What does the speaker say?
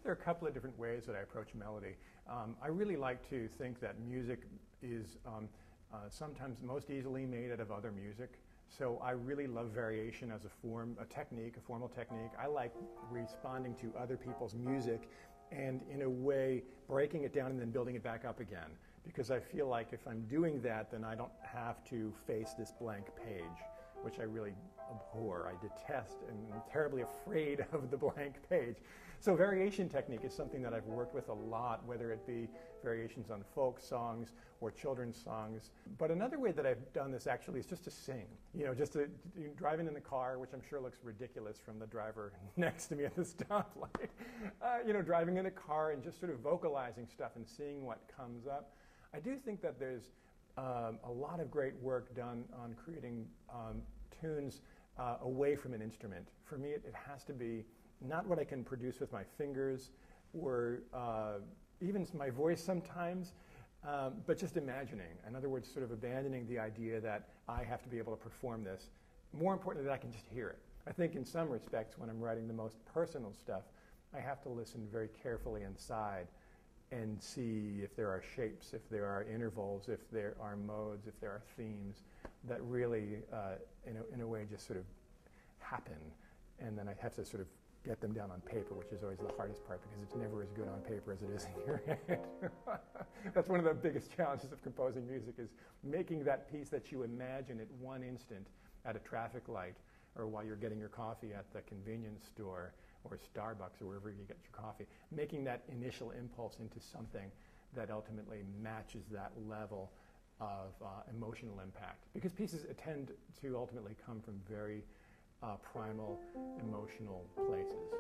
think there are a couple of different ways that I approach melody. I really like to think that music is sometimes most easily made out of other music. So I really love variation as a form, a technique, a formal technique. I like responding to other people's music and in a way breaking it down and then building it back up again. Because I feel like if I'm doing that, then I don't have to face this blank page, which I really abhor. I detest and am terribly afraid of the blank page. So variation technique is something that I've worked with a lot, whether it be variations on folk songs or children's songs. But another way that I've done this actually is just to sing. You know, just to driving in the car, which I'm sure looks ridiculous from the driver next to me at the stoplight. You know, driving in a car and just sort of vocalizing stuff and seeing what comes up. I do think that there's a lot of great work done on creating tunes away from an instrument. For me, it has to be not what I can produce with my fingers or even my voice sometimes, but just imagining. In other words, sort of abandoning the idea that I have to be able to perform this. More importantly, that I can just hear it. I think in some respects, when I'm writing the most personal stuff, I have to listen very carefully inside and see if there are shapes, if there are intervals, if there are modes, if there are themes that really, in a way, just sort of happen. And then I have to sort of get them down on paper, which is always the hardest part because it's never as good on paper as it is in your head. That's one of the biggest challenges of composing music, is making that piece that you imagine at one instant at a traffic light or while you're getting your coffee at the convenience store or Starbucks or wherever you get your coffee, making that initial impulse into something that ultimately matches that level of emotional impact. Because pieces tend to ultimately come from very primal emotional places.